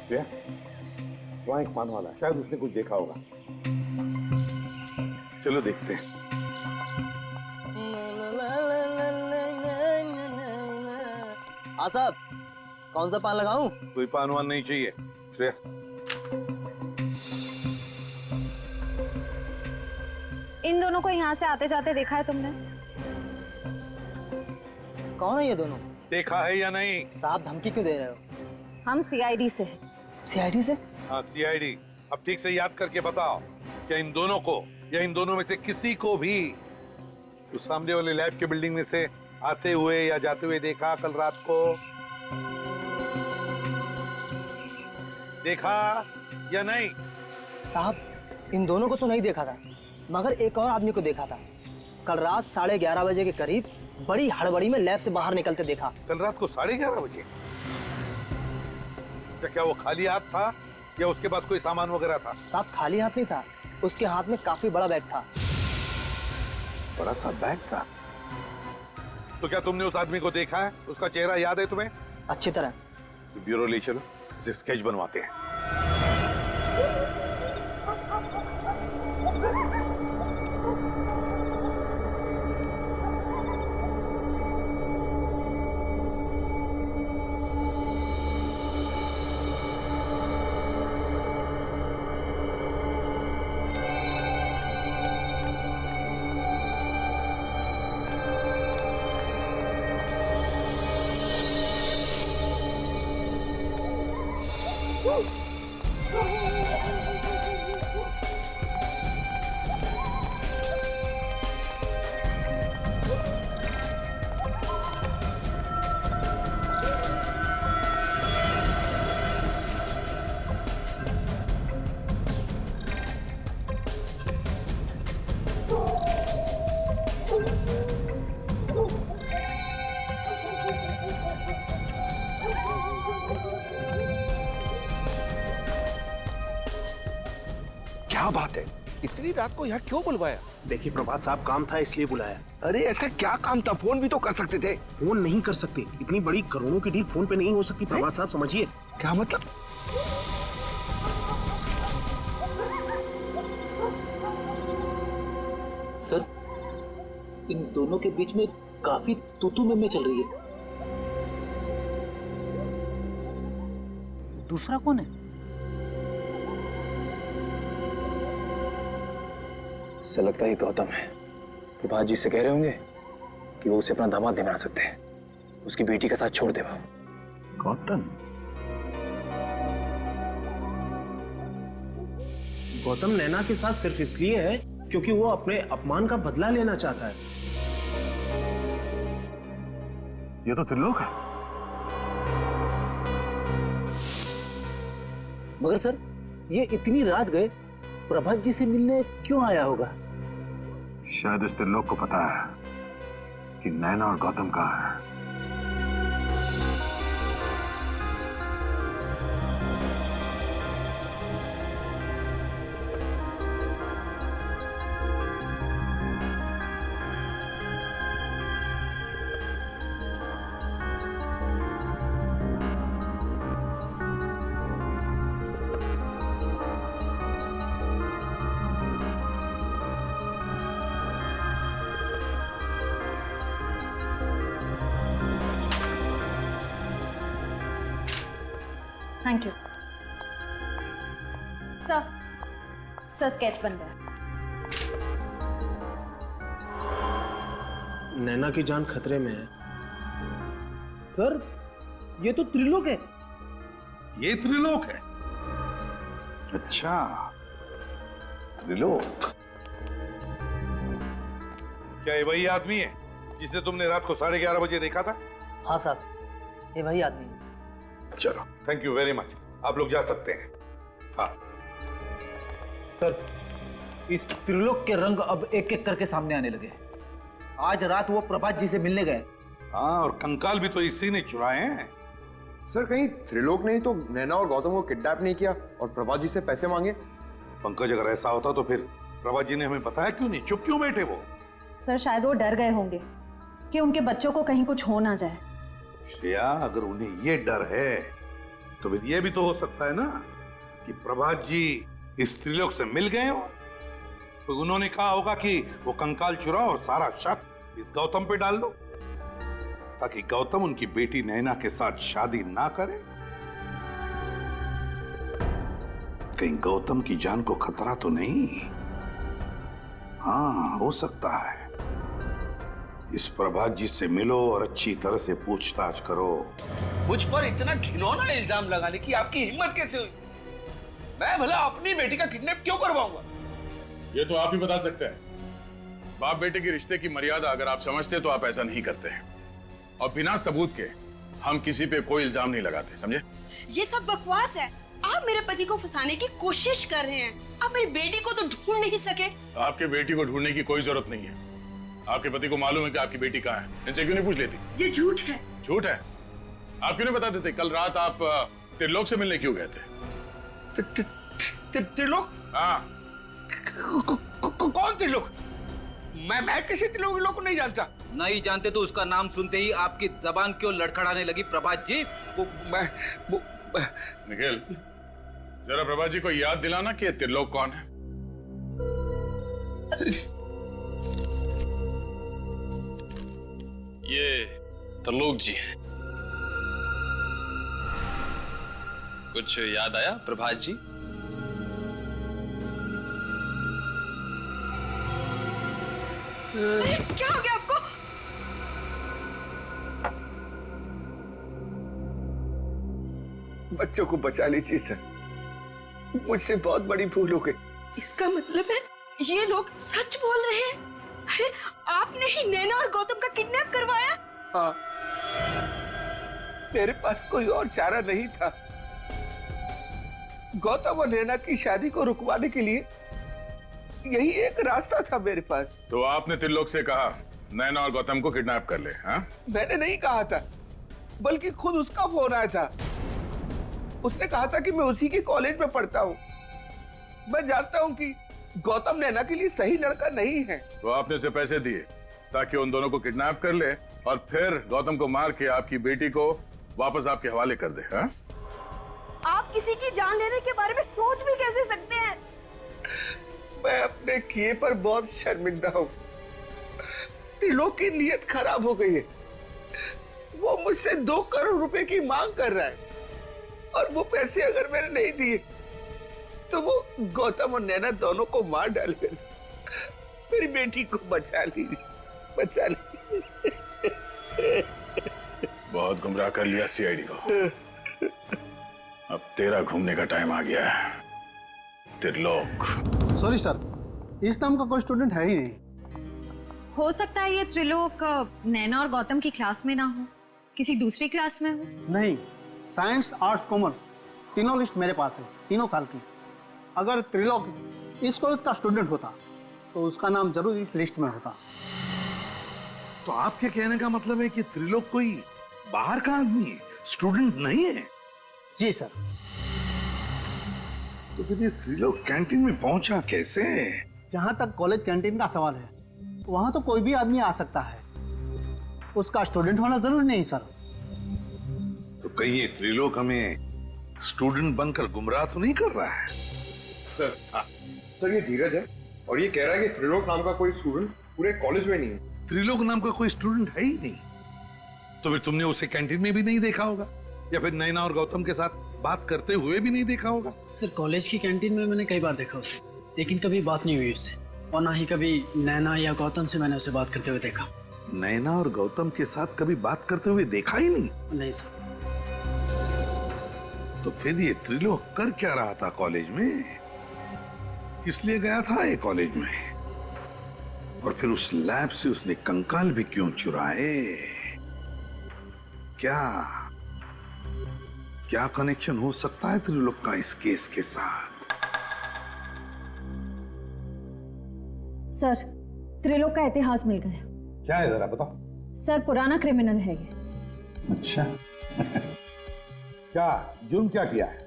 श्रेया, वहां एक पान वाला, शायद उसने कुछ देखा होगा। चलो देखते हैं। हाँ साहब, कौन सा पान लगाऊं? कोई पान वान नहीं चाहिए श्रेया। इन दोनों को यहाँ से आते जाते देखा है तुमने? कौन है ये दोनों? देखा है या नहीं? साहब धमकी क्यों दे रहे हो? हम सीआईडी से हैं। सीआईडी से? हाँ सीआईडी। अब ठीक से याद करके बताओ, क्या इन दोनों को या इन दोनों में से किसी को भी उस सामने वाले लैब के बिल्डिंग में से आते हुए या जाते हुए देखा कल रात को? देखा या नहीं? साहब इन दोनों को तो नहीं देखा था, मगर एक और आदमी को देखा था। कल रात 11:30 बजे के करीब बड़ी हड़बड़ी में लैब से बाहर निकलते देखा। कल रात को 11:30 बजे? क्या वो खाली हाथ था या उसके पास कोई सामान वगैरह था? साहब खाली हाथ नहीं था, उसके हाथ में काफी बड़ा बैग था। बड़ा सा बैग था? तो क्या तुमने उस आदमी को देखा है? उसका चेहरा याद है तुम्हें? अच्छी तरह। ब्यूरो ले चलो, इसे स्केच बनवाते हैं। क्या बात है, इतनी रात को यहाँ क्यों बुलवाया? देखिए प्रभात साहब, काम था इसलिए बुलाया। अरे ऐसा क्या काम था? फोन भी तो कर सकते थे। फोन नहीं कर सकते, इतनी बड़ी करोड़ों की डील फोन पे नहीं हो सकती प्रभात साहब, समझिए। क्या मतलब? सर, इन दोनों के बीच में काफी तू-तू में चल रही है। दूसरा कौन है? ऐसा लगता है गौतम है। प्रभात जी से कह रहे होंगे कि वो उसे अपना दामाद नहीं बना सकते, उसकी बेटी के साथ छोड़ दे वो। गौतम? गौतम नैना के साथ सिर्फ इसलिए है क्योंकि वो अपने अपमान का बदला लेना चाहता है। ये तो त्रिलोक है। मगर सर, ये इतनी रात गए प्रभात जी से मिलने क्यों आया होगा? शायद इस त्रिलोक को पता है कि नैना और गौतम कहाँ है। थैंक यू सर स्केच बन गया। नैना की जान खतरे में है। सर, ये तो त्रिलोक है। ये त्रिलोक है? अच्छा, त्रिलोक। क्या ये वही आदमी है जिसे तुमने रात को 11:30 बजे देखा था? हाँ साहब, ये वही आदमी है। चलो, थैंक यू वेरी मच, आप लोग जा सकते हैं। हाँ सर, इस त्रिलोक के रंग अब एक एक करके सामने आने लगे। आज रात वो प्रभात जी से मिलने गए। हाँ, और कंकाल भी तो इसी ने चुराए हैं। सर, कहीं त्रिलोक ने तो नैना और गौतम को किडनैप नहीं किया और प्रभात जी से पैसे मांगे? पंकज, अगर ऐसा होता तो फिर प्रभात जी ने हमें बताया क्यों नहीं? चुप क्यों बैठे वो? सर शायद वो डर गए होंगे कि उनके बच्चों को कहीं कुछ हो ना जाए। श्रेया, अगर उन्हें ये डर है तो फिर ये भी तो हो सकता है ना कि प्रभात जी इस त्रिलोक से मिल गए हो, तो उन्होंने कहा होगा कि वो कंकाल चुराओ और सारा शक इस गौतम पे डाल दो, ताकि गौतम उनकी बेटी नैना के साथ शादी ना करे। कहीं गौतम की जान को खतरा तो नहीं? हाँ, हो सकता है। इस प्रभात जी से मिलो और अच्छी तरह से पूछताछ करो। मुझ पर इतना घिनौना इल्जाम लगाने की आपकी हिम्मत कैसे हुई? मैं भला अपनी बेटी का किडनैप क्यों करवाऊंगा? ये तो आप ही बता सकते हैं। बाप बेटे के रिश्ते की मर्यादा अगर आप समझते तो आप ऐसा नहीं करते हैं। और बिना सबूत के हम किसी पे कोई इल्जाम नहीं लगाते, समझे? ये सब बकवास है। आप मेरे पति को फंसाने की कोशिश कर रहे हैं। आप मेरी बेटी को तो ढूंढ नहीं सके। आपके बेटी को ढूंढने की कोई जरूरत नहीं है। आपके पति को मालूम है कि आपकी बेटी कहाँ है। इनसे क्यों नहीं पूछ लेती? ये झूठ है। झूठ है? आप क्यों नहीं बता देते? कल रात आप त्रिलोक से मिलने क्यों गए थे? त्रिलोक? हाँ। कौन त्रिलोक? मैं किसी त्रिलोक को नहीं जानता। नहीं जानते तो उसका नाम सुनते ही आपकी जबान क्यों लड़खड़ाने लगी प्रभात जी? निखिल, जरा प्रभात जी को याद दिलाना कि त्रिलोक कौन है। ये त्रिलोक जी हैं। कुछ याद आया प्रभात जी? क्या हो गया आपको? बच्चों को बचा लीजिए सर, मुझसे बहुत बड़ी भूल हो गई। इसका मतलब है ये लोग सच बोल रहे हैं? अरे आपने ही नैना और गौतम का किडनैप करवाया? हाँ, मेरे पास कोई और चारा नहीं था। गौतम और नैना की शादी को रुकवाने के लिए यही एक रास्ता था मेरे पास। तो आपने त्रिलोक से कहा नैना और गौतम को किडनैप कर ले? हाँ? मैंने नहीं कहा था, बल्कि खुद उसका फोन आया था। उसने कहा था कि मैं उसी के कॉलेज में पढ़ता हूँ। मैं जानता हूँ कि गौतम नैना के लिए सही लड़का नहीं है। तो आपने उसे पैसे दिए ताकि उन दोनों को किडनैप कर ले और फिर गौतम को मार के आपकी बेटी को वापस आपके हवाले कर दे। हाँ? आप किसी की जान लेने के बारे में सोच भी कैसे सकते हैं? मैं अपने किए पर बहुत शर्मिंदा हूँ। त्रिलोक की नीयत खराब हो गई है। वो मुझसे 2 करोड़ रुपए की मांग कर रहा है, और वो पैसे अगर मैंने नहीं दिए तो वो गौतम और नैना दोनों को मार डालेगा। मेरी बेटी को बचा लीजिए, बचा लीजिए। बहुत गुमराह कर लिया सीआईडी को। अब तेरा घूमने का टाइम आ गया है, त्रिलोक। सॉरी सर, इस नाम का कोई स्टूडेंट है ही नहीं। हो सकता है ये त्रिलोक नैना और गौतम की क्लास में ना हो, किसी दूसरी क्लास में हो। नहीं, साइंस आर्ट्स कॉमर्स तीनों लिस्ट मेरे पास है, 3 साल की। अगर त्रिलोक इस कॉलेज का स्टूडेंट होता तो उसका नाम जरूर इस लिस्ट में होता। तो आपके कहने का मतलब है कि त्रिलोक कोई बाहर का आदमी है, स्टूडेंट नहीं है? जी सर। तो फिर ये त्रिलोक कैंटीन में पहुंचा कैसे? जहां तक कॉलेज कैंटीन का सवाल है, वहां तो कोई भी आदमी आ सकता है, उसका स्टूडेंट होना जरूरी नहीं सर। तो कहीं ये त्रिलोक हमें स्टूडेंट बनकर गुमराह तो नहीं कर रहा है? सर, सर ये धीरज है और ये कह रहा है कि त्रिलोक नाम का कोई स्टूडेंट पूरे कॉलेज में नहीं है। त्रिलोक नाम का कोई स्टूडेंट है ही नहीं? तो फिर तुमने उसे कैंटीन में भी नहीं देखा होगा, या फिर नैना और गौतम के साथ बात करते हुए भी नहीं देखा होगा? सर कॉलेज की कैंटीन में मैंने कई बार देखा उसे, लेकिन कभी बात नहीं हुई उससे, और ना ही कभी नैना या गौतम से मैंने उसे बात करते हुए देखा। नैना और गौतम के साथ कभी बात करते हुए देखा ही नहीं? नहीं सर। तो फिर ये त्रिलोक कर क्या रहा था कॉलेज में? किस लिए गया था ये कॉलेज में? और फिर उस लैब से उसने कंकाल भी क्यों चुराए? क्या कनेक्शन हो सकता है त्रिलोक का इस केस के साथ? सर, त्रिलोक का इतिहास मिल गया। क्या है जरा बताओ। सर पुराना क्रिमिनल है ये। अच्छा। क्या जुर्म क्या किया है?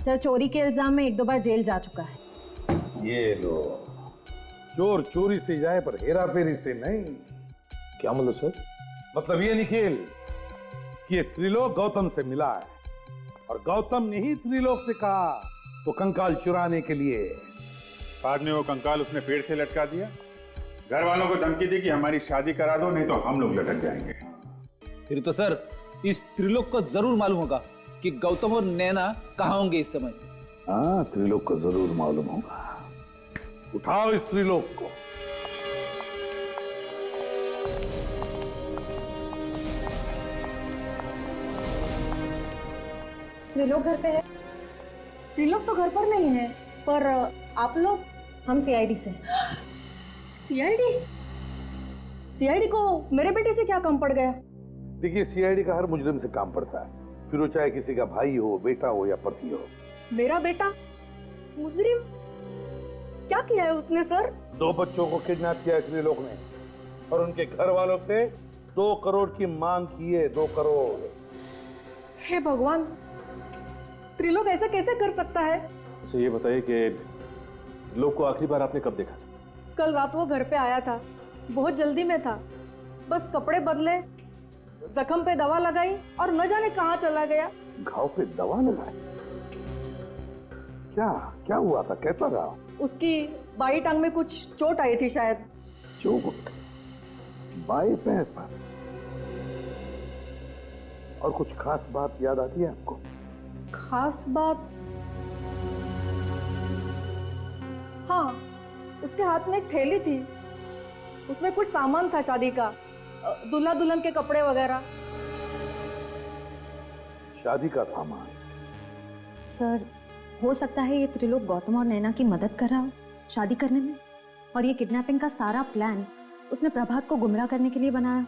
सर चोरी के इल्जाम में 1-2 बार जेल जा चुका है। ये लो, चोर चोरी से जाए पर हेरा फेरी से नहीं। क्या मतलब सर? मतलब ये निखिल कि ये त्रिलोक गौतम से मिला है और गौतम ने ही त्रिलोक से कहा वो कंकाल चुराने के लिए। बाद में वो कंकाल उसने पेड़ से लटका दिया, घर वालों को धमकी दी कि हमारी शादी करा दो नहीं तो हम लोग लटक जाएंगे। फिर तो सर इस त्रिलोक को जरूर मालूम होगा कि गौतम और नैना कहाँ होंगे इस समय। हाँ, त्रिलोक को जरूर मालूम होगा। उठाओ इस त्रिलोक को। त्रिलोक घर पे है? त्रिलोक तो घर पर नहीं है, पर आप लोग? हम सीआईडी से। सीआईडी? सीआईडी को मेरे बेटे से क्या काम पड़ गया? देखिए, सीआईडी का हर मुजरिम से काम पड़ता है, फिर वो चाहे किसी का भाई हो, बेटा हो या पति हो। मेरा बेटा मुजरिम? क्या किया है उसने सर? 2 बच्चों को किडनैप किया है त्रिलोक ने और उनके घर वालों से 2 करोड़ की मांग की है। 2 करोड़। हे भगवान, त्रिलोक ऐसा कैसे कर सकता है? अच्छा ये बताइए कि त्रिलोक को आखिरी बार आपने कब देखा? कल रात वो घर पे आया था, बहुत जल्दी में था, बस कपड़े बदले, जख्म पे दवा लगाई और न जाने कहाँ चला गया। घाव पे दवा लगाई? क्या क्या हुआ था? कैसा रहा? उसकी बाई टांग में कुछ चोट आई थी शायद। चोट? बाएं पैर पर? और कुछ खास बात याद आती है आपको? खास बात? हाँ, उसके हाथ में एक थैली थी, उसमें कुछ सामान था शादी का, दूल्हा दुल्हन के कपड़े वगैरह। शादी का सामान? सर, हो सकता है ये त्रिलोक गौतम और नैना की मदद कर रहा हो शादी करने में, और ये किडनैपिंग का सारा प्लान उसने प्रभात को गुमराह करने के लिए बनाया हो।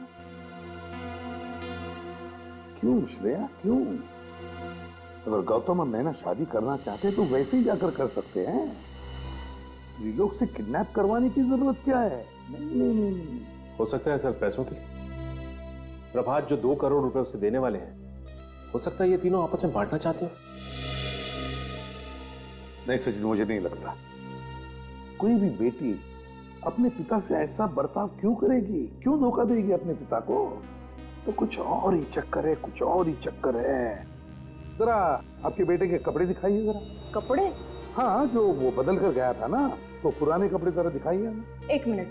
क्यों श्रेया, क्यों? अगर गौतम और नैना शादी करना चाहते तो वैसे ही जाकर कर सकते हैं। त्रिलोक से किडनैप करवाने की जरूरत क्या है? नहीं। हो सकता है सर पैसों के लिए। प्रभात जो 2 करोड़ रुपए उसे देने वाले हैं, हो सकता है ये तीनों आपस में बांटना चाहते हो। नहीं सचिन, मुझे नहीं लगता। कोई भी बेटी अपने पिता से ऐसा बर्ताव क्यों करेगी? क्यों धोखा देगी अपने पिता को? तो कुछ और ही चक्कर है, कुछ और ही चक्कर है। जरा आपके बेटे के कपड़े दिखाइए जरा। कपड़े? हाँ, जो वो बदल कर गया था ना, तो पुराने कपड़े जरा दिखाइए हमें। 1 मिनट।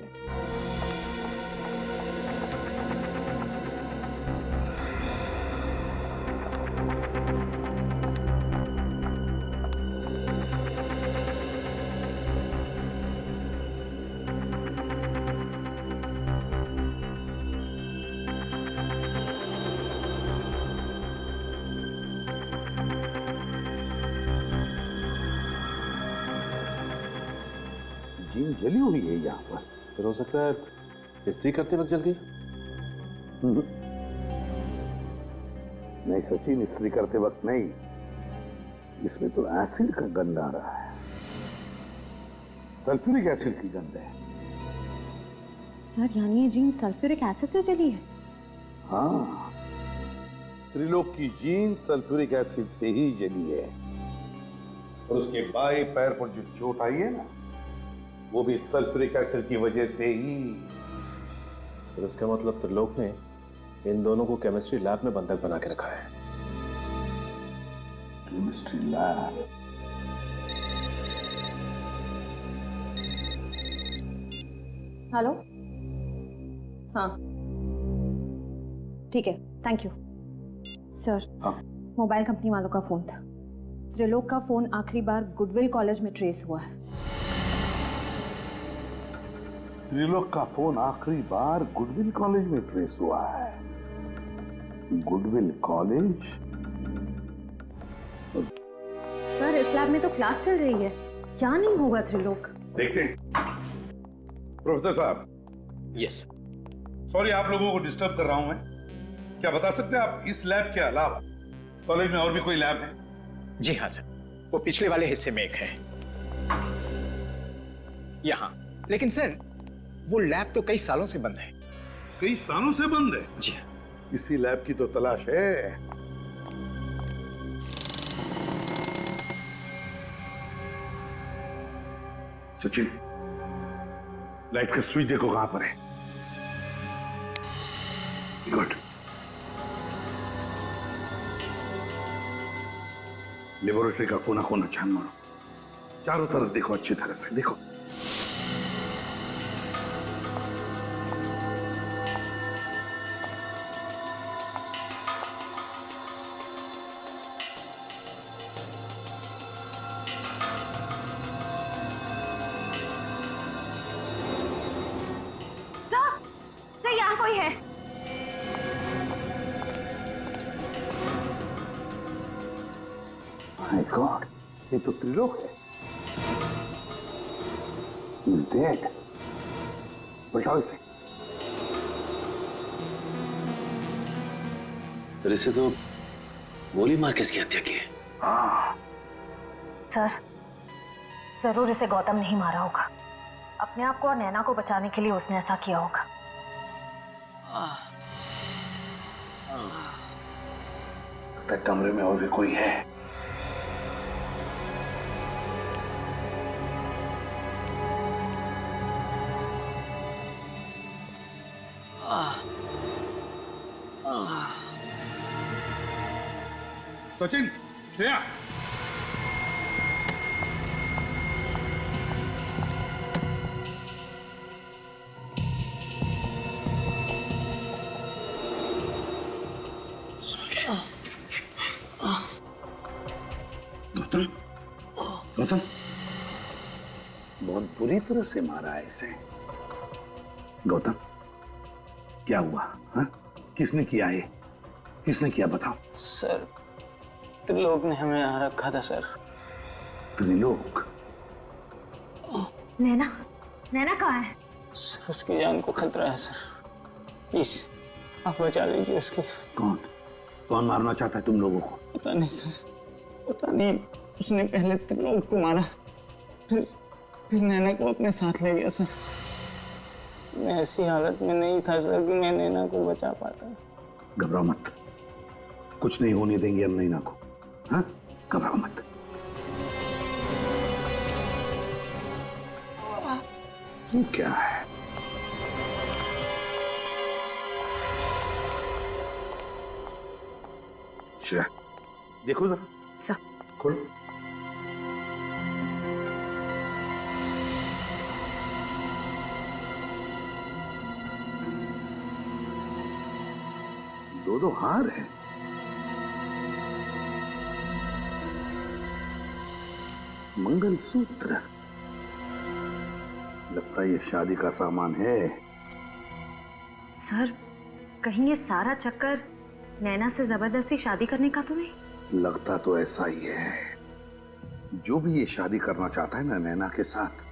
जीन जली हुई है यहाँ पर। फिर हो सकता है इस्त्री करते वक्त जल गई। नहीं सचिन, इस्त्री करते वक्त नहीं, इसमें तो एसिड का गंध आ रहा है, सल्फ्यूरिक एसिड की गंध है। सर, यानी ये जीन सल्फ्यूरिक एसिड से जली है? हाँ, त्रिलोक की जीन सल्फ्यूरिक एसिड से ही जली है और उसके बाएं पैर पर जो चोट आई है ना, वो भी सल्फ्यूरिक एसिड की वजह से ही। तो इसका मतलब त्रिलोक ने इन दोनों को केमिस्ट्री लैब में बंधक बना के रखा है। Chemistry lab? हेलो? हाँ ठीक है, थैंक यू सर। हाँ। मोबाइल कंपनी वालों का फोन था। त्रिलोक का फोन आखिरी बार गुडविल कॉलेज में ट्रेस हुआ है। त्रिलोक का फोन आखिरी बार गुडविल कॉलेज में ट्रेस हुआ है। Goodwill college? सर, इस लैब में तो क्लास चल रही है, क्या नहीं होगा त्रिलोक? देखते हैं। प्रोफेसर साहब। यस। सॉरी आप लोगों को डिस्टर्ब कर रहा हूं मैं। क्या बता सकते हैं आप, इस लैब के अलावा कॉलेज में और भी कोई लैब है? जी हाँ सर, वो पिछले वाले हिस्से में एक है यहाँ। लेकिन सर, वो लैब तो कई सालों से बंद है। कई सालों से बंद है? जी हाँ। इसी लैब की तो तलाश है। सचिन, लाइट का स्विच देखो कहां पर है। गुड। लेबोरेटरी का कोना कोना छान मारो, चारों तरफ देखो, अच्छी तरह से देखो। सर यहाँ कोई है। माय गॉड, ये तो त्रिलोक है। He's dead. बैठाओ इसे। फिर इसे तो गोली मार के इसकी हत्या की है। हाँ, सर जरूर इसे गौतम नहीं मारा होगा। अपने आप को और नैना को बचाने के लिए उसने ऐसा किया होगा। लगता है कमरे में और भी कोई है। सचिन, श्रेया, गौतम, गौतम, बहुत बुरी तरह से मारा है इसे। गौतम, क्या हुआ? हाँ, किसने किया ये? किसने किया बताओ? सर त्रिलोक ने हमें यहाँ रखा था सर। त्रिलोक? नैना, नैना कहाँ है? सर उसकी जान को खतरा है सर, प्लीज आप बचा लीजिए उसकी। कौन कौन मारना चाहता है तुम लोगों को? पता नहीं सर, पता नहीं। उसने पहले त्रिलोक को मारा, फिर नैना को अपने साथ ले गया सर। मैं ऐसी हालत में नहीं था सर कि मैं नैना को बचा पाता। घबराओ मत, कुछ नहीं होने देंगे हम नैना को। हाँ, घबराओ मत। ये क्या है? श्रेया, देखो जरा। सर खोलो। दो हार है। मंगलसूत्र, लगता है ये शादी का सामान है। सर कहीं ये सारा चक्कर नैना से जबरदस्ती शादी करने का तो नहीं? लगता तो ऐसा ही है। जो भी ये शादी करना चाहता है ना नैना के साथ,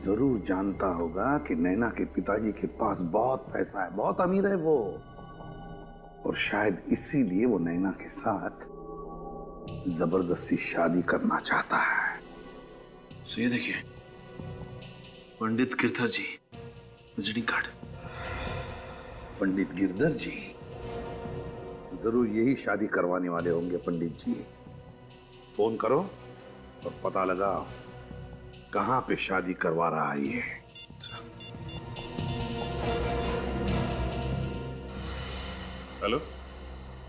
जरूर जानता होगा कि नैना के पिताजी के पास बहुत पैसा है, बहुत अमीर है वो, और शायद इसीलिए वो नैना के साथ जबरदस्ती शादी करना चाहता है। तो ये देखिए, पंडित गिरधर जी विजिटिंग कार्ड। पंडित गिरधर जी, जरूर यही शादी करवाने वाले होंगे पंडित जी। फोन करो और पता लगाओ कहां पे शादी करवा रहा है ये। हेलो,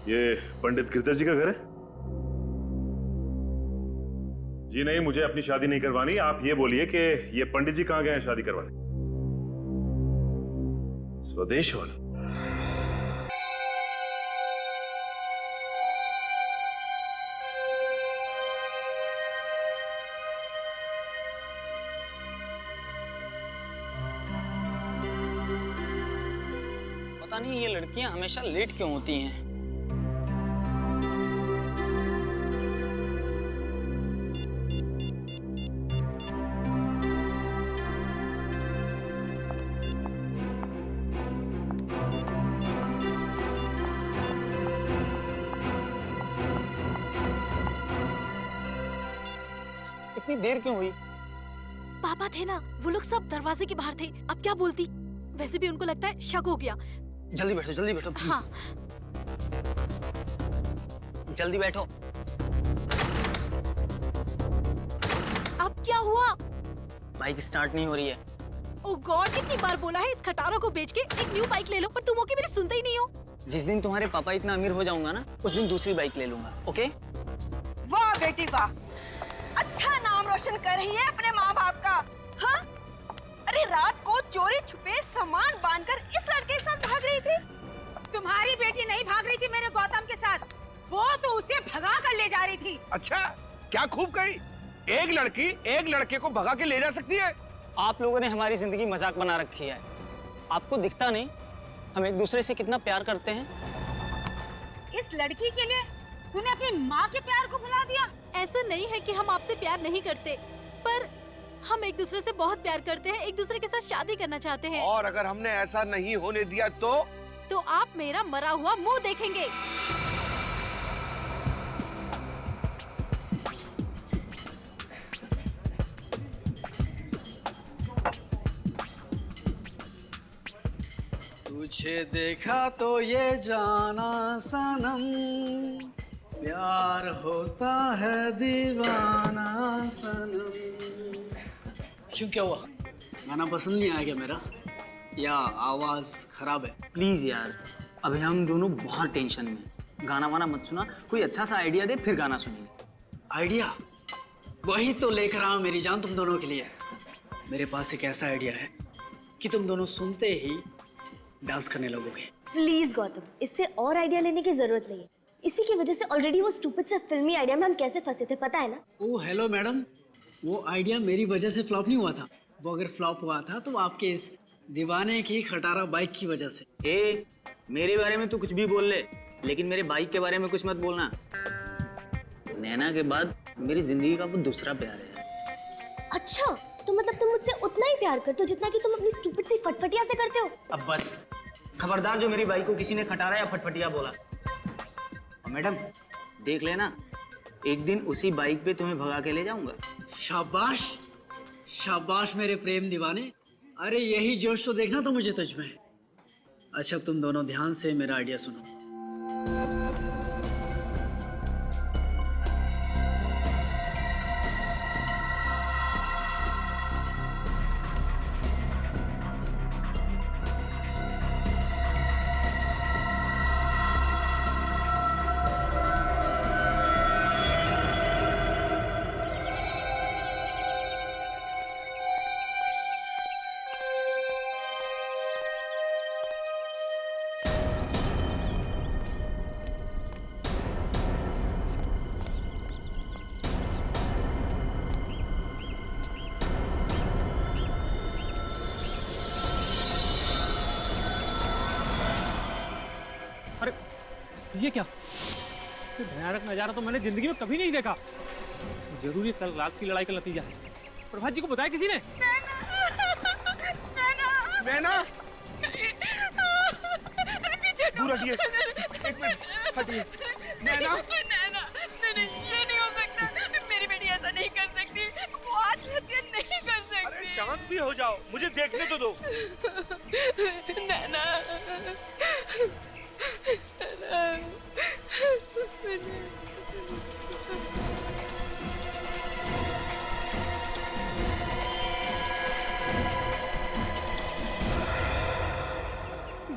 ये पंडित गिरधर जी का घर है? जी नहीं, मुझे अपनी शादी नहीं करवानी। आप ये बोलिए कि ये पंडित जी कहाँ गए हैं शादी करवाने? स्वदेश हॉल। पता नहीं ये लड़कियां हमेशा लेट क्यों होती हैं। इतनी देर क्यों हुई? पापा थे ना, वो लोग सब दरवाजे के बाहर थे। अब क्या बोलती? वैसे भी उनको लगता है शक हो गया। जल्दी बैठो प्लीज। हाँ। जल्दी बैठो। अब क्या हुआ? बाइक स्टार्ट नहीं हो रही है। ओह गॉड, कितनी बार बोला है इस खटारा को बेच के एक न्यू बाइक ले लो, पर तुम ओके मेरी सुनते ही नहीं हो। जिस दिन तुम्हारे पापा इतना अमीर हो जाऊंगा ना, उस दिन दूसरी बाइक ले लूंगा। ओके? वाह, बेटी वाह, अच्छा नाम रोशन कर रही है अपने माँ बाप का। हाँ, अरे रात को चोरी छुपे सामान बांधकर इस लड़के के साथ भाग रही थी। तुम्हारी बेटी नहीं भाग रही थी मेरे गौतम के साथ, वो तो उसे भगा कर ले जा रही थी। अच्छा, क्या खूब कही। एक लड़की एक लड़के को भगा के ले जा सकती है? आप लोगों ने हमारी जिंदगी मजाक बना रखी है। आपको दिखता नहीं हम एक दूसरे से कितना प्यार करते हैं। इस लड़की के लिए तूने अपनी माँ के प्यार को भुला दिया। ऐसा नहीं है कि हम आपसे प्यार नहीं करते, पर हम एक दूसरे से बहुत प्यार करते हैं, एक दूसरे के साथ शादी करना चाहते हैं। और अगर हमने ऐसा नहीं होने दिया तो आप मेरा मरा हुआ मुंह देखेंगे। तुझे देखा तो ये जाना सनम, प्यार होता है दीवाना सनम। क्यों, क्या हुआ? गाना पसंद नहीं आया क्या मेरा, या आवाज खराब है? प्लीज यार, अभी हम दोनों बहुत टेंशन में। गाना वाना मत सुना, कोई अच्छा सा आइडिया दे फिर गाना सुनेंगे। आइडिया? वही तो लेकर आऊं मेरी जान तुम दोनों के लिए। मेरे पास एक ऐसा आइडिया है कि तुम दोनों सुनते ही डांस करने लगोगे। प्लीज गौतम, इससे और आइडिया लेने की जरूरत नहीं है। इसी की वजह से ऑलरेडी वो स्टूपिड से फिल्मी आइडिया में हम कैसे फंसे थे, पता है ना? ओह हेलो मैडम, वो आइडिया मेरी वजह से फ्लॉप नहीं हुआ था। वो अगर फ्लॉप हुआ था तो आपके इस दीवाने की खटारा बाइक की वजह से। ए, मेरे बारे में तू कुछ भी बोल ले, लेकिन मेरे बाइक के बारे में कुछ मत बोलना। नैना के बाद मेरी जिंदगी का वो दूसरा प्यार है। अच्छा, तो मतलब तुम मुझसे उतना ही प्यार करते हो जितना कि तुम अपनी स्टूपिड सी फटफटिया से करते हो? अब बस खबरदार जो मेरी बाइक को किसी ने खटारा या फटफटिया बोला। और मैडम देख लेना, एक दिन उसी बाइक पे तुम्हें भगा के ले जाऊंगा। शाबाश शाबाश मेरे प्रेम दीवाने, अरे यही जोश तो देखना तो मुझे तुझ में। अच्छा तुम दोनों ध्यान से मेरा आइडिया सुनो। ये क्या? इससे भयानक नजारा तो मैंने जिंदगी में कभी नहीं देखा। जरूर ये कल रात की लड़ाई का नतीजा है। प्रभात जी को बताया किसी ने? नैना, पीछे दूर हटिए, एक मिनट हटिए। नैना, ये नहीं हो सकता। मेरी बेटी ऐसा नहीं कर सकती, वो आत्महत्या नहीं कर सकती। अरे शांत भी हो जाओ, मुझे देखने तो दो। नैना,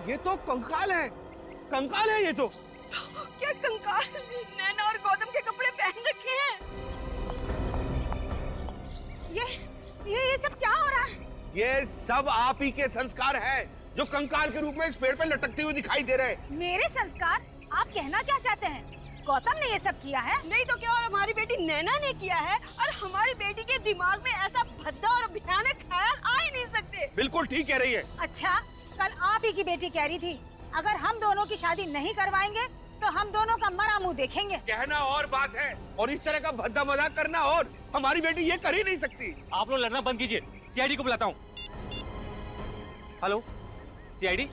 ये तो कंकाल है, कंकाल है ये तो। क्या कंकाल? नैना और गौतम के कपड़े पहन रखे हैं। ये सब क्या हो रहा है? ये सब आप ही के संस्कार हैं, जो कंकाल के रूप में इस पेड़ पे लटकते हुए दिखाई दे रहे हैं। मेरे संस्कार? आप कहना क्या चाहते हैं? गौतम ने ये सब किया है? नहीं तो क्या, और हमारी बेटी नैना ने किया है। और हमारी बेटी के दिमाग में ऐसा भद्दा और भयानक ख्याल आ ही नहीं सकते। बिल्कुल ठीक कह रही है। अच्छा, कल आप ही की बेटी कह रही थी अगर हम दोनों की शादी नहीं करवाएंगे तो हम दोनों का मरा मुंह देखेंगे। कहना और बात है, और इस तरह का भद्दा मजाक करना और। हमारी बेटी ये कर ही नहीं सकती। आप लोग लड़ना बंद कीजिए, सीआईडी को बुलाता हूँ। हेलो सीआईडी,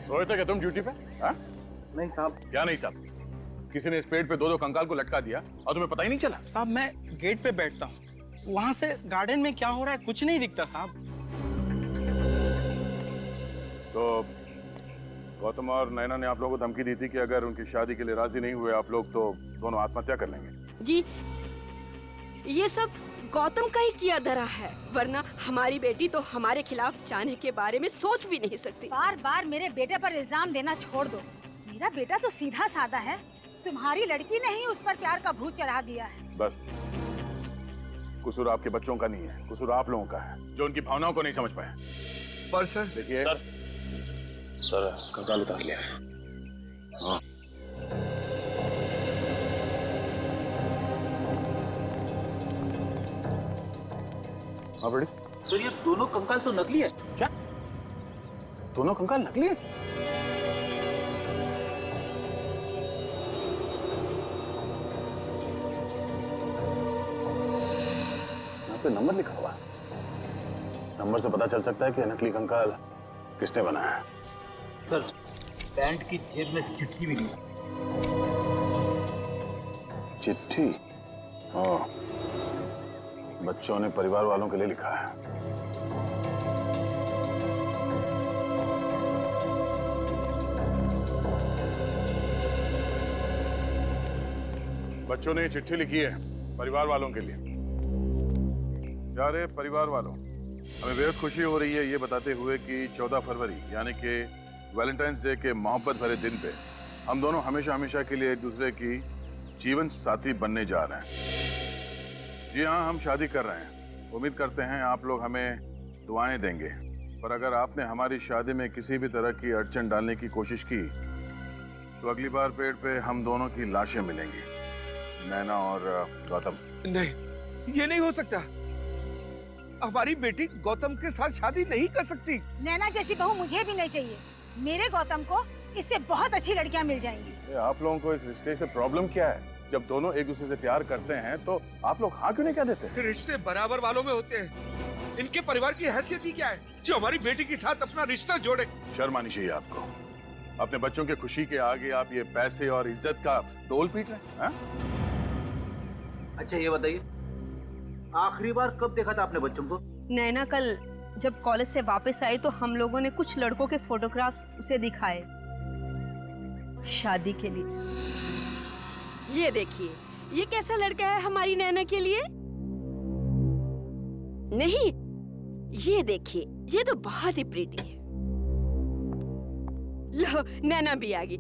सोए थे क्या तुम ड्यूटी पे? हाँ? नहीं साहब। क्या नहीं साहब? किसी ने इस पेड़ पे दो कंकाल को लटका दिया और तुम्हें पता ही नहीं चला? साहब मैं गेट पे बैठता हूँ, वहां से गार्डन में क्या हो रहा है कुछ नहीं दिखता साहब। तो गौतम और नैना ने आप लोगों को धमकी दी थी कि अगर उनकी शादी के लिए राजी नहीं हुए आप लोग तो दोनों आत्महत्या कर लेंगे। जी, ये सब गौतम का ही किया धरा है, वरना हमारी बेटी तो हमारे खिलाफ जाने के बारे में सोच भी नहीं सकती। बार बार मेरे बेटे पर इल्जाम देना छोड़ दो। मेरा बेटा तो सीधा साधा है, तुम्हारी लड़की ने ही उस पर प्यार का भूत चढ़ा दिया है। बस, कसूर आपके बच्चों का नहीं है, कसूर आप लोगों का है जो उनकी भावनाओं को नहीं समझ पाए। पर सर देखिए सर कंकाल उतार लिया। हाँ। हाँ बड़ी सर ये दोनों कंकाल तो नकली है। क्या? दोनों कंकाल नकली है? यहाँ पे नंबर लिखा हुआ है। नंबर से पता चल सकता है कि नकली कंकाल किसने बनाया है। सर पैंट की जेब में चिट्ठी भी नहीं। चिट्ठी? हाँ, बच्चों ने परिवार वालों के लिए लिखा है। बच्चों ने ये चिट्ठी लिखी है परिवार वालों के लिए। प्यारे परिवार वालों, हमें बेहद खुशी हो रही है ये बताते हुए कि 14 फरवरी यानी कि वैलेंटाइंस डे के मोहब्बत भरे दिन पे हम दोनों हमेशा हमेशा के लिए एक दूसरे की जीवन साथी बनने जा रहे हैं। जी हाँ, हम शादी कर रहे हैं। उम्मीद करते हैं आप लोग हमें दुआएं देंगे, पर अगर आपने हमारी शादी में किसी भी तरह की अड़चन डालने की कोशिश की तो अगली बार पेड़ पे हम दोनों की लाशें मिलेंगी, नैना और गौतम। नहीं, ये नहीं हो सकता। हमारी बेटी गौतम के साथ शादी नहीं कर सकती। नैना जैसी बहू मुझे भी नहीं चाहिए। मेरे गौतम को इससे बहुत अच्छी लड़कियां मिल जाएंगी। आप लोगों को इस रिश्ते से प्रॉब्लम क्या है? जब दोनों एक दूसरे से प्यार करते हैं तो आप लोग हाँ क्यों नहीं कह देते? रिश्ते बराबर वालों में होते हैं। इनके परिवार की हैसियत ही क्या है जो हमारी बेटी के साथ अपना रिश्ता जोड़े? शर्म आनी चाहिए आपको। अपने बच्चों की खुशी के आगे आप ये पैसे और इज्जत का डोल पीट रहे हैं। अच्छा ये बताइए, आखिरी बार कब देखा था आपने बच्चों को? नैना कल जब कॉलेज से वापस आई तो हम लोगों ने कुछ लड़कों के फोटोग्राफ्स उसे दिखाए शादी के लिए। ये देखिए, ये कैसा लड़का है हमारी नैना के लिए? नहीं, ये देखिए, ये तो बहुत ही प्रीटी है। लो, नैना भी आ गई।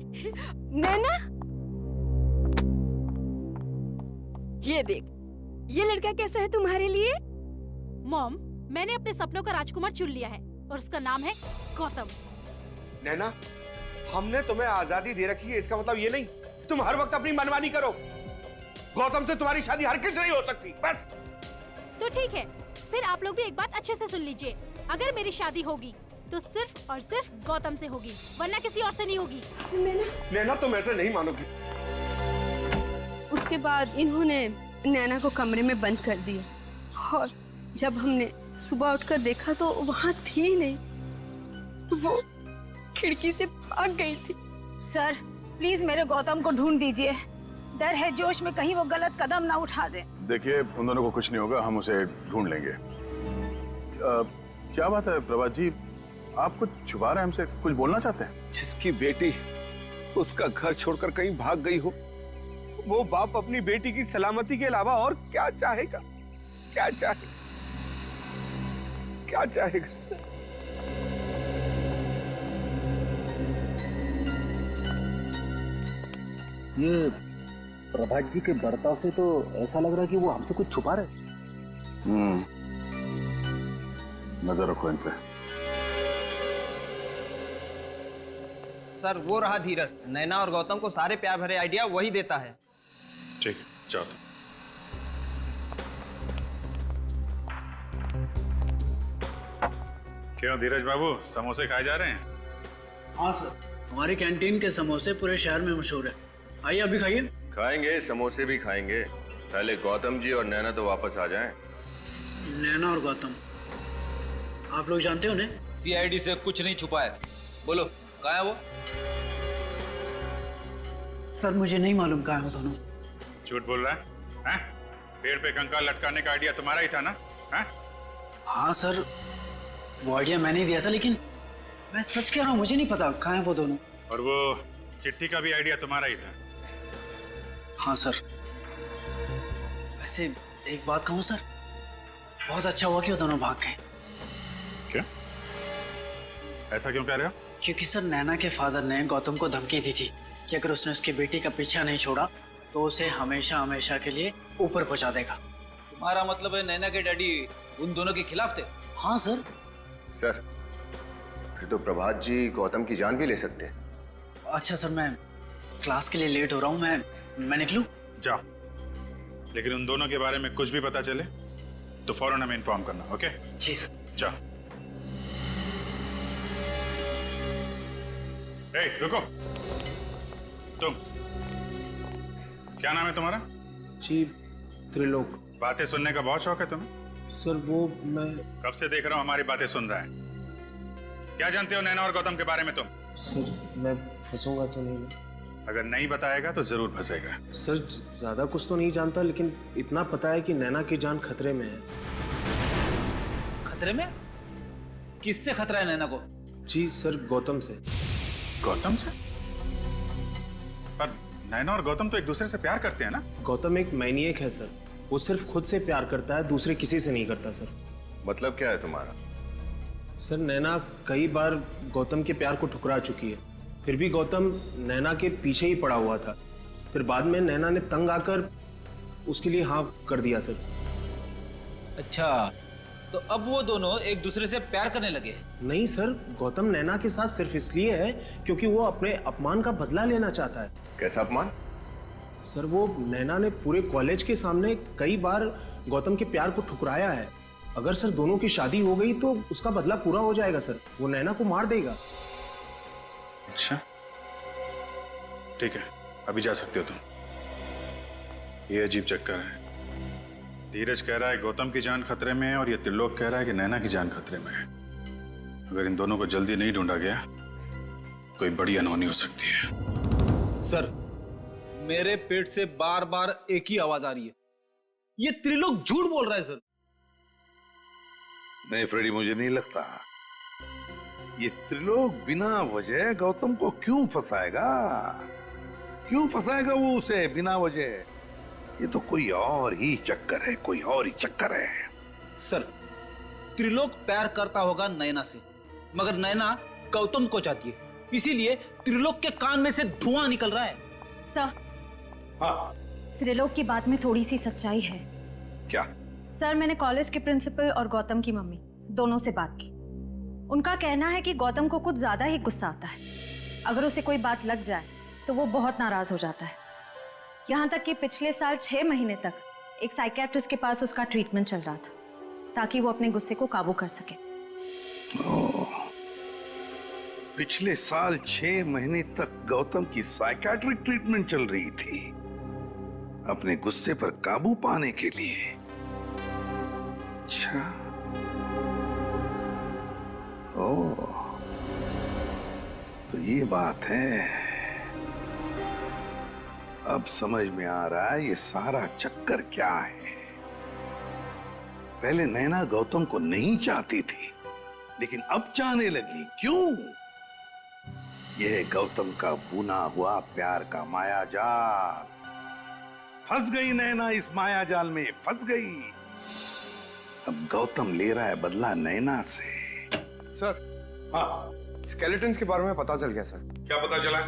नैना, ये देख, ये लड़का कैसा है तुम्हारे लिए? मॉम, मैंने अपने सपनों का राजकुमार चुन लिया है और उसका नाम है गौतम। नैना, हमने तुम्हें आजादी दे रखी है, इसका मतलब ये नहीं तुम हर वक्त अपनी मनमानी करो। गौतम से तुम्हारी शादी हरगिज नहीं हो सकती। बस तो ठीक है, फिर आप लोग भी एक बात अच्छे से सुन लीजिए। अगर मेरी शादी होगी तो सिर्फ और सिर्फ गौतम से होगी, वरना किसी और से नहीं होगी। नैना, तुम ऐसे नहीं मानोगी। उसके बाद इन्होंने नैना को कमरे में बंद कर दिया और जब हमने सुबह उठकर देखा तो वहाँ थी ही नहीं, वो खिड़की से भाग गई थी। सर प्लीज मेरे गौतम को ढूंढ दीजिए। डर है जोश में कहीं वो गलत कदम ना उठा दे। देखिए, उन दोनों को कुछ नहीं होगा, हम उसे ढूंढ लेंगे। क्या बात है प्रभात जी, आप कुछ छुपा रहे हैं हमसे, कुछ बोलना चाहते हैं? जिसकी बेटी उसका घर छोड़कर कहीं भाग गई हो, वो बाप अपनी बेटी की सलामती के अलावा और क्या चाहेगा? क्या चाहेगा? क्या चाहेगा सर? ये प्रभात जी के बर्ताव से तो ऐसा लग रहा है कि वो हमसे कुछ छुपा रहे। नजर रखो इन पे। सर वो रहा धीरज, नैना और गौतम को सारे प्यार भरे आइडिया वही देता है। ठीक, चलो। क्यों धीरज बाबू, समोसे खाए जा रहे हैं? हाँ सर, हमारी कैंटीन के समोसे पूरे शहर में मशहूर है। आइए अभी खाइए। खाएंगे, समोसे भी खाएंगे। पहले गौतम जी और नैना तो वापस आ जाएं। नैना और गौतम, आप लोग जानते हो उन्हें? सीआईडी से कुछ नहीं छुपा है। बोलो कहाँ है वो? सर मुझे नहीं मालूम कहाँ है वो दोनों। झूठ बोल रहा है? पेड़ पे कंकाल लटकाने का आइडिया तुम्हारा ही था ना? हाँ सर, वो आइडिया मैंने ही दिया था, लेकिन मैं सच कह रहा हूँ, मुझे नहीं पता कहाँ है वो दोनों। और वो चिट्ठी का भी आइडिया तुम्हारा ही था? हाँ सर। वैसे एक बात कहूँ सर, बहुत अच्छा हुआ कि वो दोनों भाग गए। क्या? ऐसा क्यों कह रहे हो? क्योंकि सर नैना के फादर ने गौतम को धमकी दी थी कि अगर उसने उसकी बेटी का पीछा नहीं छोड़ा तो उसे हमेशा हमेशा के लिए ऊपर पहुंचा देगा। तुम्हारा मतलब है नैना के डैडी उन दोनों के खिलाफ थे? हाँ सर। सर, फिर तो प्रभात जी गौतम की जान भी ले सकते हैं। अच्छा सर, मैं क्लास के लिए लेट हो रहा हूँ, मैं निकलूं? जाओ, लेकिन उन दोनों के बारे में कुछ भी पता चले तो फौरन हमें इन्फॉर्म करना, ओके? जी सर। जाओ। ए, रुको। तुम क्या नाम है तुम्हारा? जी, त्रिलोक। बातें सुनने का बहुत शौक है तुम्हें? सर वो मैं कब से देख रहा हूं हमारी बातें सुन रहा है। क्या जानते हो नैना और गौतम के बारे में तुम? सर मैं फंसूंगा तो नहीं? अगर नहीं बताएगा तो जरूर फंसेगा। सर ज्यादा कुछ तो नहीं जानता, लेकिन इतना पता है कि नैना की जान खतरे में है। खतरे में? किससे खतरा है नैना को? जी सर, गौतम से। गौतम से? पर नैना और गौतम तो एक दूसरे से प्यार करते हैं ना? गौतम एक मैनिएक है सर, वो सिर्फ खुद से प्यार करता है, दूसरे किसी से नहीं करता सर। मतलब क्या है तुम्हारा? सर नैना कई बार गौतम के प्यार को ठुकरा चुकी है, फिर भी गौतम नैना के पीछे ही पड़ा हुआ था। फिर बाद में नैना ने तंग आकर उसके लिए हाँ कर दिया सर। अच्छा, तो अब वो दोनों एक दूसरे से प्यार करने लगे? नहीं सर, गौतम नैना के साथ सिर्फ इसलिए है क्योंकि वो अपने अपमान का बदला लेना चाहता है। कैसा अपमान? सर वो नैना ने पूरे कॉलेज के सामने कई बार गौतम के प्यार को ठुकराया है। अगर सर दोनों की शादी हो गई तो उसका बदला पूरा हो जाएगा सर, वो नैना को मार देगा। अच्छा ठीक है, अभी जा सकते हो तुम। ये अजीब चक्कर है। धीरज कह रहा है गौतम की जान खतरे में है और ये त्रिलोक कह रहा है कि नैना की जान खतरे में है। अगर इन दोनों को जल्दी नहीं ढूंढा गया कोई बड़ी अनहोनी हो सकती है। सर मेरे पेट से बार बार एक ही आवाज आ रही है, ये त्रिलोक झूठ बोल रहा है सर। नहीं फ्रेडी, मुझे नहीं लगता। ये त्रिलोक बिना वजह गौतम को क्यों फंसाएगा? क्यों फंसाएगा वो उसे बिना वजह? ये तो कोई और ही चक्कर है, कोई और ही चक्कर है। सर त्रिलोक प्यार करता होगा नैना से, मगर नैना गौतम को चाहती है, इसीलिए त्रिलोक के कान में से धुआं निकल रहा है। सर हाँ त्रिलोक की बात में थोड़ी सी सच्चाई है। क्या? सर मैंने कॉलेज के प्रिंसिपल और गौतम की मम्मी दोनों से बात की। उनका कहना है कि गौतम को कुछ ज्यादा ही गुस्सा आता है। अगर उसे कोई बात लग जाए तो वो बहुत नाराज हो जाता है। यहाँ तक कि पिछले साल 6 महीने तक एक साइकियाट्रिस्ट के पास उसका ट्रीटमेंट चल रहा था ताकि वो अपने गुस्से को काबू कर सके। पिछले साल 6 महीने तक गौतम की साइकियाट्रिक ट्रीटमेंट चल रही थी अपने गुस्से पर काबू पाने के लिए। अच्छा, ओह, तो ये बात है। अब समझ में आ रहा है ये सारा चक्कर क्या है। पहले नैना गौतम को नहीं चाहती थी, लेकिन अब चाहने लगी। क्यों? यह गौतम का बुना हुआ प्यार का माया जाल। फंस गई नैना इस माया जाल में, फंस गई। अब गौतम ले रहा है बदला नैना से। सर, हाँ, स्केलेटन्स के बारे में पता चल गया सर। क्या पता चला?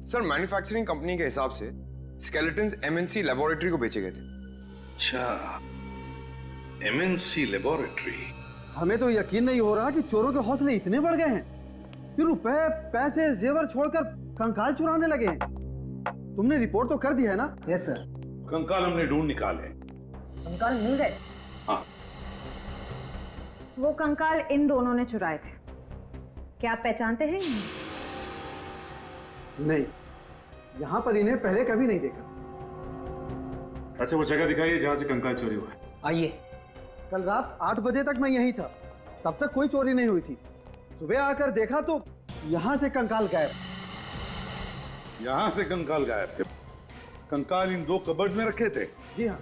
सर मैन्युफैक्चरिंग कंपनी के हिसाब से स्केलेटन्स एमएनसी लेबोरेटरी को बेचे गए थे। अच्छा, एमएनसी लेबोरेटरी। हमें तो यकीन नहीं हो रहा कि चोरों के हौसले इतने बढ़ गए हैं कि रुपए, पैसे, जेवर छोड़कर कंकाल चुराने लगे हैं। तुमने रिपोर्ट तो कर दी है ना? Yes sir. कंकाल हमने ढूंढ निकाले। कंकाल मिल गए? हाँ। वो कंकाल इन दोनों ने चुराए थे। क्या आप पहचानते हैं? नहीं, यहाँ पर इन्हें पहले कभी नहीं देखा। अच्छा वो जगह दिखाइए जहाँ से कंकाल चोरी हुआ है। आइए। कल रात 8 बजे तक मैं यहीं था, तब तक कोई चोरी नहीं हुई थी। सुबह आकर देखा तो यहाँ से कंकाल गायब। यहाँ से कंकाल गायब थे? कंकाल इन 2 कबर्ड में रखे थे? जी हाँ।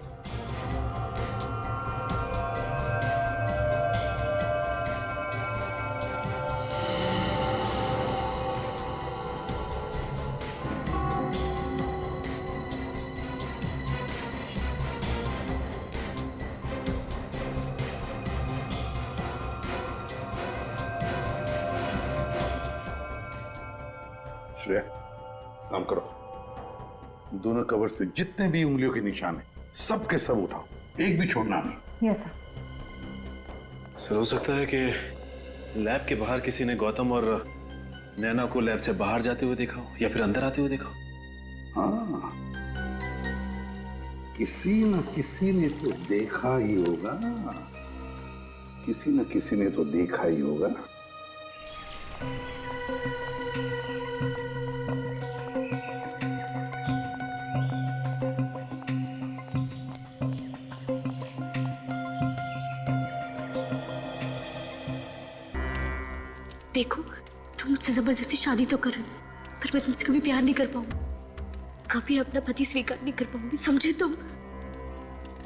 श्रेया, काम करो, दोनों कवर्स पे जितने भी उंगलियों के निशान हैं सब के सब उठाओ, एक भी छोड़ना नहीं। Yes sir. सर हो सकता है कि लैब के बाहर किसी ने गौतम और नैना को लैब से बाहर जाते हुए देखा हो या फिर अंदर आते हुए देखा हो। हाँ, किसी न किसी ने तो देखा ही होगा, किसी न किसी ने तो देखा ही होगा। देखो, तुम मुझसे जबरदस्ती शादी तो कर रहे हो, पर मैं तुमसे कभी प्यार नहीं कर पाऊंगी, कभी अपना पति स्वीकार नहीं कर पाऊंगी, समझे तुम?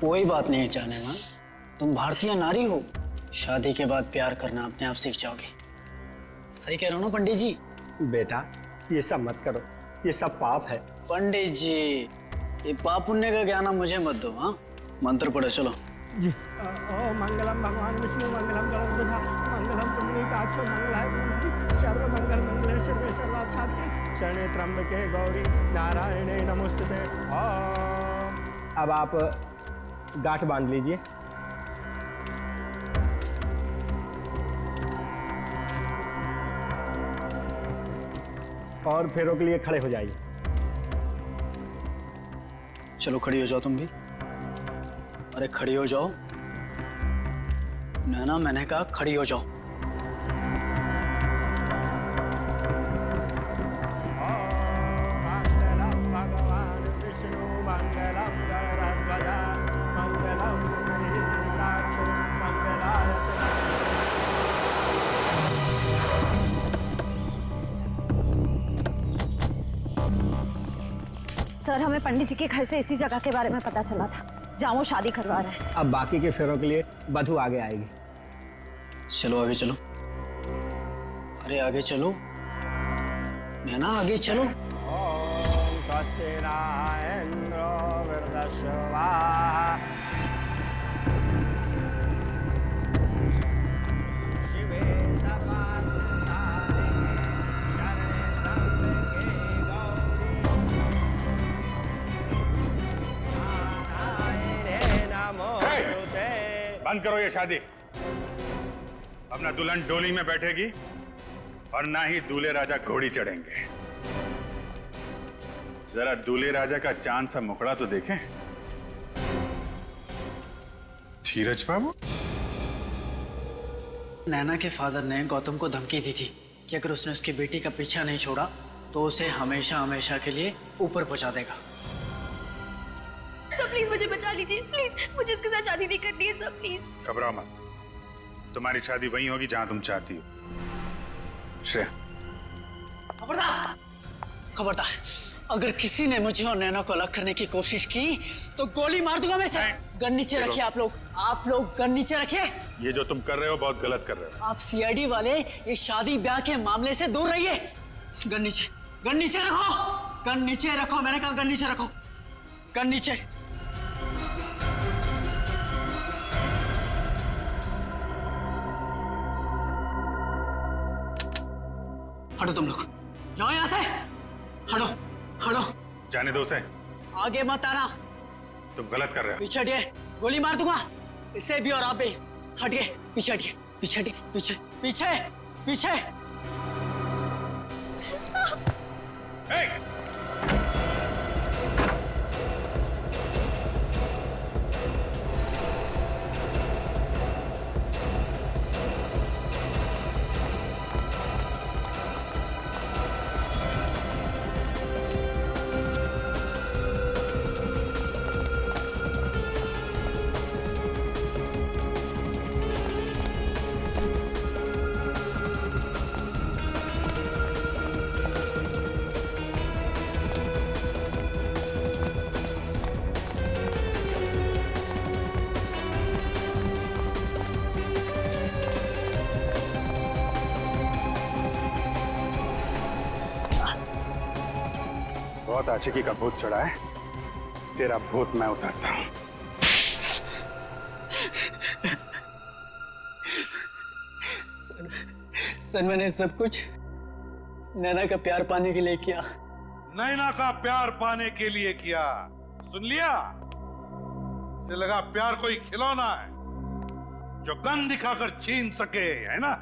कोई बात नहीं जाने मां, तुम भारतीय नारी हो, शादी के बाद प्यार करना अपने आप सीख जाओगे। सही कह रहा हूँ ना पंडित जी? बेटा ये सब मत करो, ये सब पाप है। पंडित जी, ये पाप पुण्य का ज्ञान मुझे मत दो। हाँ, मंत्र पढ़ो, चलो जी। ओ मंगलम भगवान विष्णु मंगलम गणपति मंगलम पुंडरीकाक्षो मंगलाय सर्व मंगल मंगले सर्वे सर्वार्थ साधिके शरणे त्र्यंबके गौरी नारायणे नमोस्तुते। अब आप गांठ बांध लीजिए। और फेरों के लिए खड़े हो जाइए। चलो खड़ी हो जाओ तुम भी। अरे खड़ी हो जाओ नैना, मैंने कहा खड़ी हो जाओ। मंगलम भगवान विष्णु मंगलम गणराध्वज मंगलम पुंडरीकाक्षो मंगलाय। सर, हमें पंडित जी के घर से इसी जगह के बारे में पता चला था जहाँ वो शादी करवा रहे हैं। अब बाकी के फेरों के लिए वधू आगे आएगी। चलो आगे चलो। अरे आगे चलो नैना, आगे चलो। ओम स्वस्ति न इंद्रो वृद्धश्वा शिवे सर्वार्थ साधिके शरणे त्र्यंबके गौरी नारायणे नमोस्तुते। बंद करो ये शादी। अब ना दुल्हन डोली में बैठेगी और ना ही दूल्हे राजा घोड़ी चढ़ेंगे। जरा दूल्हे राजा का चांद सा मुखड़ा तो देखें। धीरज बाबू, नैना के फादर ने गौतम को धमकी दी थी कि अगर उसने उसकी बेटी का पीछा नहीं छोड़ा तो उसे हमेशा हमेशा के लिए ऊपर पहुंचा देगा। सर प्लीज मुझे बचा लीजिए, प्लीज मुझे इसके साथ शादी नहीं करनी है सर, प्लीज। घबराओ मत, तुम्हारी शादी वहीं होगी जहां तुम चाहती हो। श्रेया, खबरदार, खबरदार, अगर किसी ने मुझे और नैना को अलग करने की कोशिश की तो गोली मार दूंगा मैं सर। गन नीचे रखिए आप लोग गन नीचे रखिए। ये जो तुम कर रहे हो बहुत गलत कर रहे हो। आप सीआईडी वाले इस शादी ब्याह के मामले से दूर रहिए। गन नीचे रखो, गन नीचे रखो, मैंने कहा गन नीचे रखो, गन नीचे। हटो तुम लोग, जाओ यहां से, हटो हटो। जाने दो उसे, आगे मत आना, तुम गलत कर रहे हो। पीछे हटिए, गोली मार दूंगा इसे भी और आप भी। हटिए, पीछे हटिए, पीछे हटिए, पीछे पीछे पीछे। बहुत आशिकी का भूत चढ़ा है, तेरा भूत मैं उतारता हूं। सर मैंने सब कुछ नैना का प्यार पाने के लिए किया। नैना का प्यार पाने के लिए किया, सुन लिया? इसे लगा प्यार कोई खिलौना है जो गन दिखाकर छीन सके, है ना?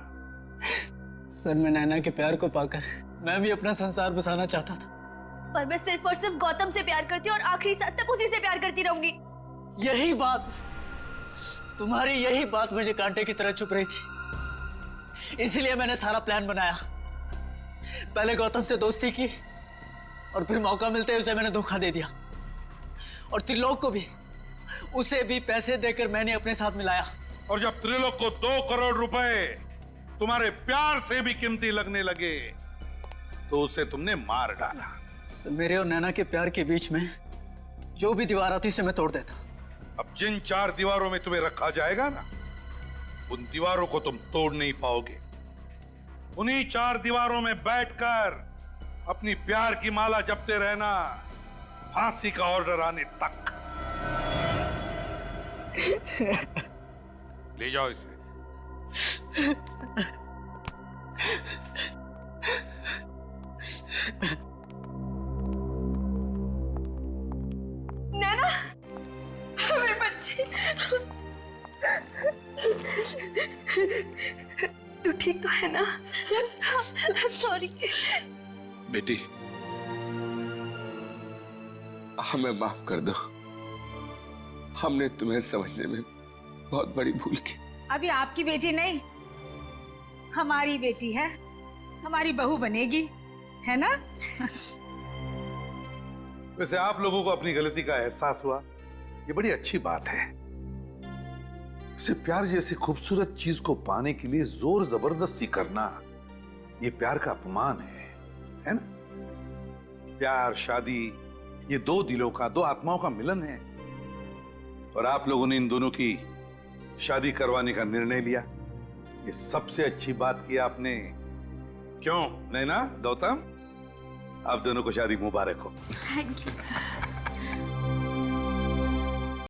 सर, मैं नैना के प्यार को पाकर मैं भी अपना संसार बसाना चाहता था। पर मैं सिर्फ और सिर्फ गौतम से प्यार करती हूँ और आखिरी सांस तक उसी से प्यार करती रहूंगी। यही बात, तुम्हारी यही बात मुझे कांटे की तरह चुभ रही थी। इसलिए मैंने सारा प्लान बनाया। पहले गौतम से दोस्ती की और फिर मौका मिलते ही उसे मैंने धोखा दे दिया। और त्रिलोक को भी, उसे भी पैसे देकर मैंने अपने साथ मिलाया। और जब त्रिलोक को 2 करोड़ रुपए तुम्हारे प्यार से भी कीमती लगने लगे तो उसे तुमने मार डाला। सर, मेरे और नैना के प्यार के बीच में जो भी दीवार आती उसे मैं तोड़ देता। अब जिन 4 दीवारों में तुम्हें रखा जाएगा ना, उन दीवारों को तुम तोड़ नहीं पाओगे। उन्हीं 4 दीवारों में बैठकर अपनी प्यार की माला जपते रहना, फांसी का ऑर्डर आने तक। ले जाओ इसे। नैना, मेरे बच्चे, तू ठीक तो है ना? सॉरी बेटी, हमें माफ कर दो। हमने तुम्हें समझने में बहुत बड़ी भूल की। अभी आपकी बेटी नहीं, हमारी बेटी है, हमारी बहू बनेगी, है ना? वैसे आप लोगों को अपनी गलती का एहसास हुआ, ये बड़ी अच्छी बात है। वैसे प्यार जैसी खूबसूरत चीज को पाने के लिए जोर जबरदस्ती करना, ये प्यार का अपमान है ना? प्यार, शादी, ये 2 दिलों का, 2 आत्माओं का मिलन है। और आप लोगों ने इन दोनों की शादी करवाने का निर्णय लिया, ये सबसे अच्छी बात की आपने। क्यों नैना, गौतम, आप दोनों को शादी मुबारक हो। Thank you.